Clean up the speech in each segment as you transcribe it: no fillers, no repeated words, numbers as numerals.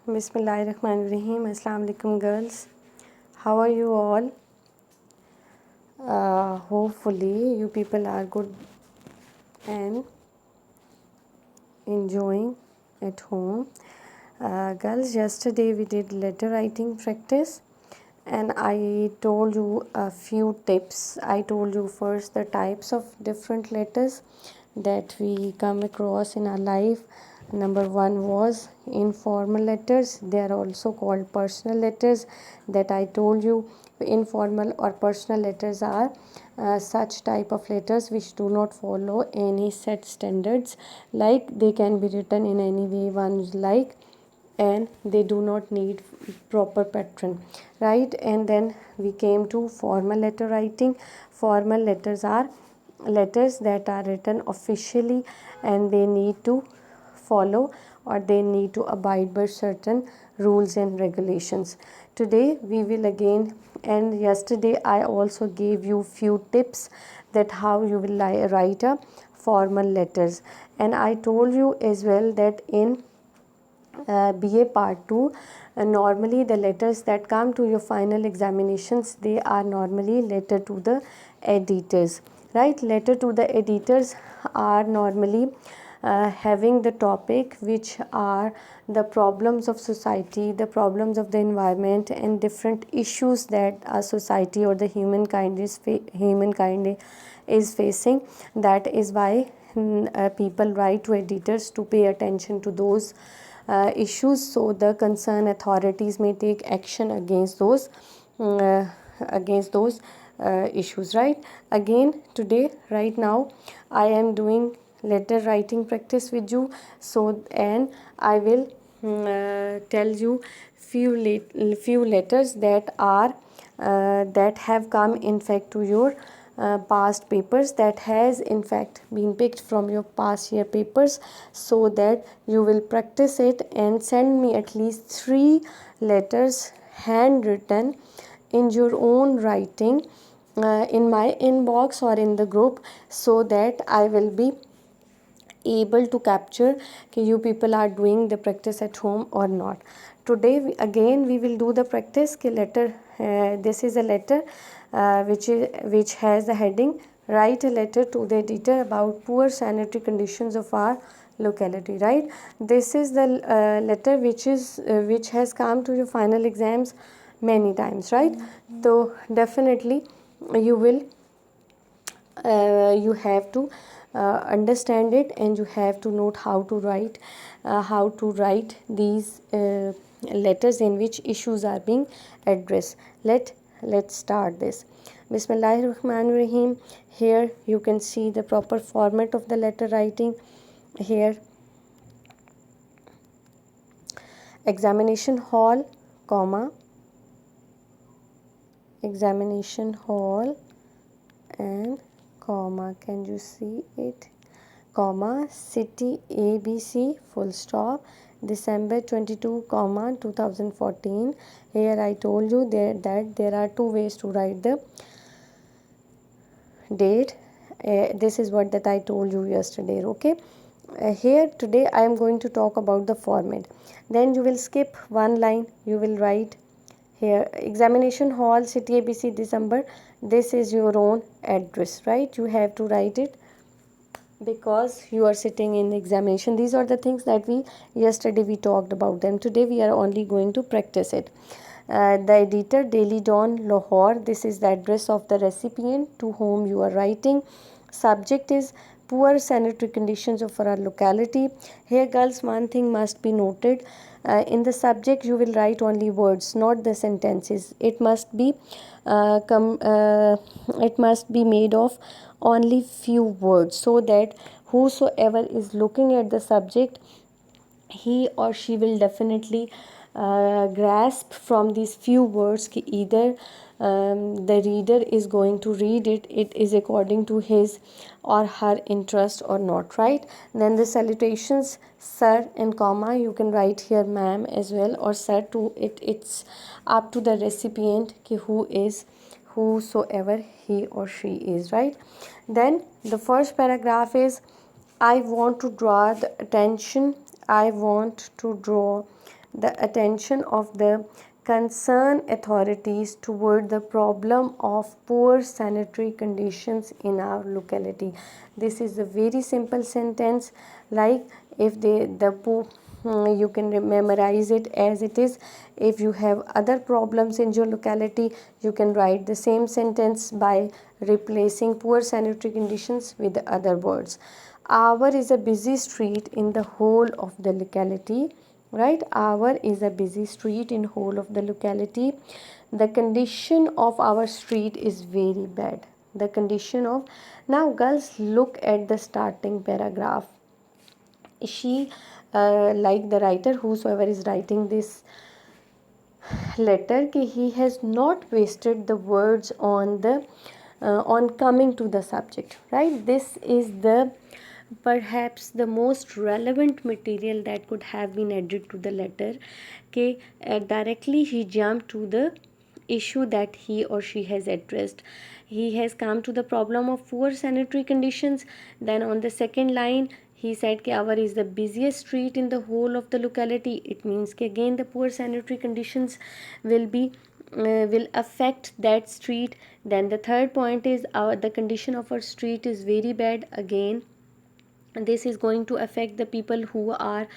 Bismillahirrahmanirrahim. Assalamu alaikum, girls. How are you all? Hopefully you people are good and enjoying at home. Girls, yesterday we did letter writing practice and I told you a few tips. I told you first the types of different letters that we come across in our life. Number one was informal letters. They are also called personal letters. That I told you, informal or personal letters are such type of letters which do not follow any set standards, like they can be written in any way one like, and they do not need proper pattern, right? And then we came to formal letter writing. Formal letters are letters that are written officially and they need to follow or they need to abide by certain rules and regulations. Today we will again, and yesterday I also gave you few tips that how you will write a formal letters, and I told you as well that in BA part 2, normally the letters that come to your final examinations, they are normally letter to the editors, right? Letter to the editors are normally having the topic which are the problems of society, the problems of the environment, and different issues that a society or the humankind is facing. That is why people write to editors to pay attention to those issues, so the concerned authorities may take action against those issues, right? Again today, right now, I am doing letter writing practice with you, so and I will tell you few letters that are that have come in fact to your past papers, that has in fact been picked from your past year papers, so that you will practice it and send me at least 3 letters handwritten in your own writing in my inbox or in the group, so that I will be able to capture कि you people are doing the practice at home or not. Today again we will do the practice कि letter, this is a letter which has the heading, write a letter to the editor about poor sanitary conditions of our locality, right? This is the letter which has come to your final exams many times, right? So definitely you will you have to understand it, and you have to note how to write these letters in which issues are being addressed. Let's start this. Bismillahirrahmanirrahim. Here you can see the proper format of the letter writing. Here, examination hall, comma, examination hall, and comma, can you see it, comma, city ABC, full stop, December 22, comma, 2014. Here I told you that there are 2 ways to write the date. This is what that I told you yesterday, okay? Here today I am going to talk about the format. Then you will skip one line, you will write here examination hall, city ABC, December. This is your own address, right? You have to write it because you are sitting in examination. These are the things that we yesterday we talked about them. Today we are only going to practice it. The editor, Daily Dawn, Lahore. This is the address of the recipient to whom you are writing. Subject is poor sanitary conditions of our locality. Here girls, one thing must be noted. In the subject you will write only words, not the sentences. It must be made of only few words, so that whosoever is looking at the subject, he or she will definitely grasp from these few words कि either the reader is going to read it is according to his or her interest or not, right? Then the salutations, sir and comma, you can write here ma'am as well or sir to it. It's up to the recipient कि whosoever he or she is, right? Then the first paragraph is, I want to draw the attention, I want to draw the attention of the concerned authorities toward the problem of poor sanitary conditions in our locality. This is a very simple sentence, like if you can memorize it as it is. If you have other problems in your locality, you can write the same sentence by replacing poor sanitary conditions with the other words. Our is a busy street in the whole of the locality, right? Our is a busy street in whole of the locality. The condition of our street is very bad. The condition of, now girls, look at the starting paragraph. She like the writer, whosoever is writing this letter, he has not wasted the words on coming to the subject, right? This is the perhaps the most relevant material that could have been added to the letter. Directly he jumped to the issue that he or she has addressed. He has come to the problem of poor sanitary conditions. Then on the second line he said that our is the busiest street in the whole of the locality. It means that again the poor sanitary conditions will affect that street. Then the third point is the condition of our street is very bad. Again, this is going to affect the people who are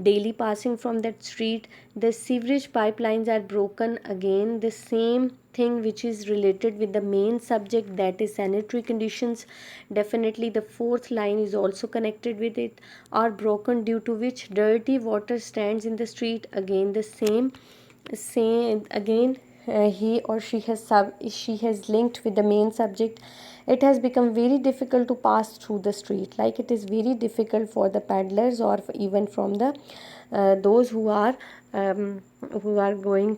daily passing from that street. The sewerage pipelines are broken. Again, the same thing which is related with the main subject, that is sanitary conditions. Definitely the fourth line is also connected with it. Are broken, due to which dirty water stands in the street. Again the same again, he or she has linked with the main subject. It has become very difficult to pass through the street, like it is very difficult for the paddlers, or even from the those who are going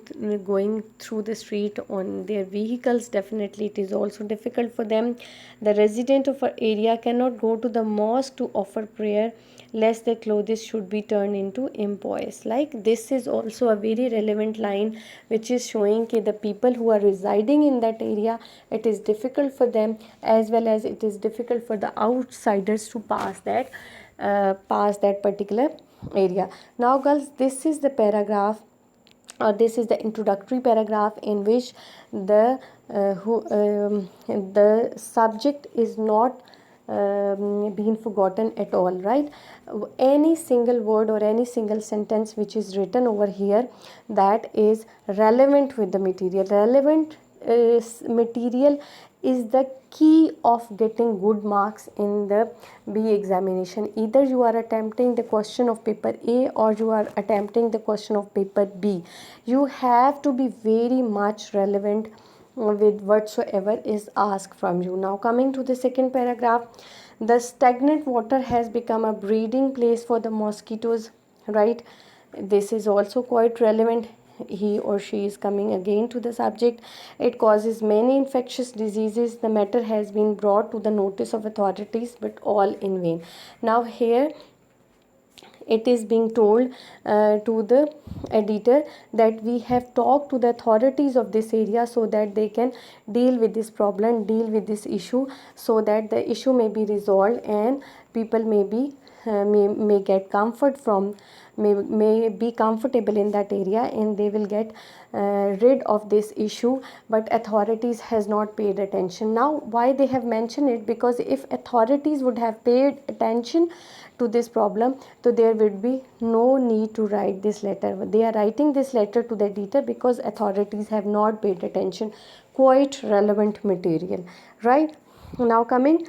through the street on their vehicles. Definitely it is also difficult for them. The resident of our area cannot go to the mosque to offer prayer, lest their clothes should be turned into impious. Like this is also a very relevant line, which is showing that the people who are residing in that area, it is difficult for them, as well as it is difficult for the outsiders to pass that particular area. Now girls, this is the paragraph, or this is the introductory paragraph, in which the the subject is not been forgotten at all, right? Any single word or any single sentence which is written over here, that is relevant with the material. Relevant material is the key of getting good marks in the B examination. Either you are attempting the question of paper A or you are attempting the question of paper B. You have to be very much relevant with whatsoever is asked from you. Now coming to the second paragraph, the stagnant water has become a breeding place for the mosquitoes, right? This is also quite relevant. He or she is coming again to the subject. It causes many infectious diseases. The matter has been brought to the notice of authorities, but all in vain. Now here it is being told to the editor that we have talked to the authorities of this area, so that they can deal with this problem, deal with this issue, so that the issue may be resolved and people may get comfort from, may be comfortable in that area, and they will get rid of this issue. But authorities has not paid attention. Now why they have mentioned it? Because if authorities would have paid attention to this problem, so there would be no need to write this letter. They are writing this letter to the editor because authorities have not paid attention. Quite relevant material, right? Now coming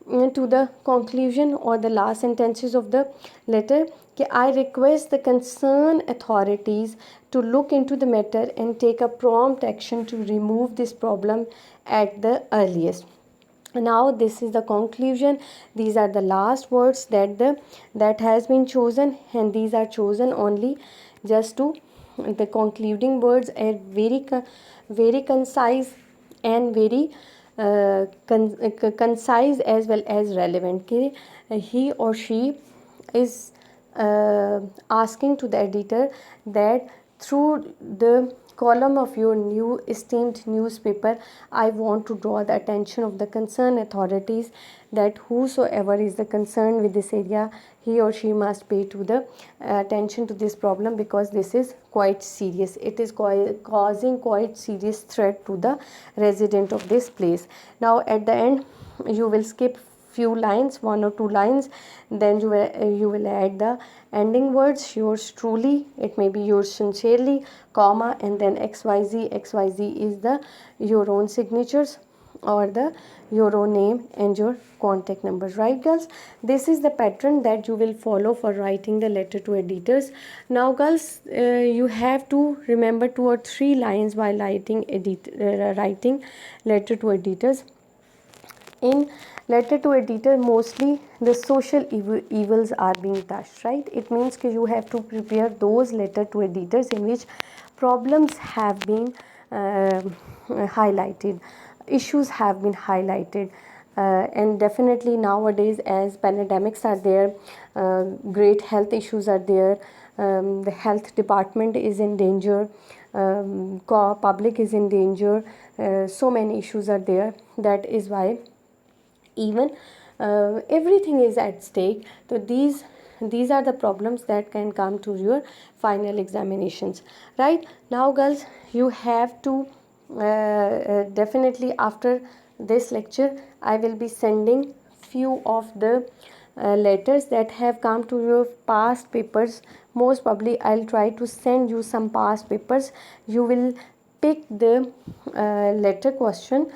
to the conclusion or the last sentences of the letter, I request the concerned authorities to look into the matter and take a prompt action to remove this problem at the earliest. Now this is the conclusion. These are the last words that has been chosen, and these are chosen only just to the concluding words are very concise and very concise as well as relevant. Okay? He or she is asking to the editor that through the column of your new esteemed newspaper, I want to draw the attention of the concerned authorities that whosoever is the concerned with this area, he or she must pay to the attention to this problem, because this is quite serious. It is causing quite serious threat to the resident of this place. Now at the end you will skip few lines, 1 or 2 lines, then you will add the ending words, yours truly, it may be yours sincerely, comma, and then xyz. Xyz is the your own signatures or the your own name and your contact numbers. Right girls, this is the pattern that you will follow for writing the letter to editors. Now girls, you have to remember 2 or 3 lines while writing letter to editors. In letter to editor, mostly the social evils are being touched, right? It means that you have to prepare those letter to editors in which problems have been highlighted, issues have been highlighted, and definitely nowadays as pandemics are there, great health issues are there, the health department is in danger, public is in danger, so many issues are there. That is why even everything is at stake. So these are the problems that can come to your final examinations. Right now girls, you have to definitely after this lecture I will be sending few of the letters that have come to your past papers. Most probably I'll try to send you some past papers. You will pick the letter question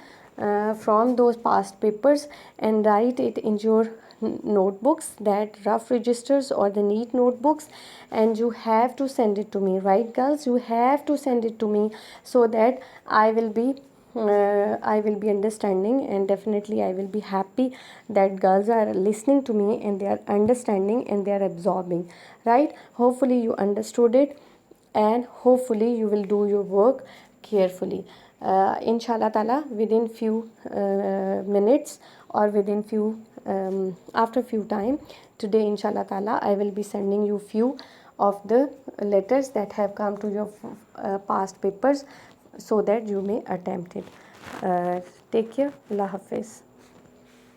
from those past papers and write it in your notebooks, that rough registers or the neat notebooks, and you have to send it to me. Right girls, you have to send it to me so that I will be understanding, and definitely I will be happy that girls are listening to me and they are understanding and they are absorbing. Right, hopefully you understood it and hopefully you will do your work carefully. Inshallah Taala, within few minutes or within few after few time today, Inshallah Taala, I will be sending you few of the letters that have come to your past papers so that you may attempt it. Take care. Allah Hafiz.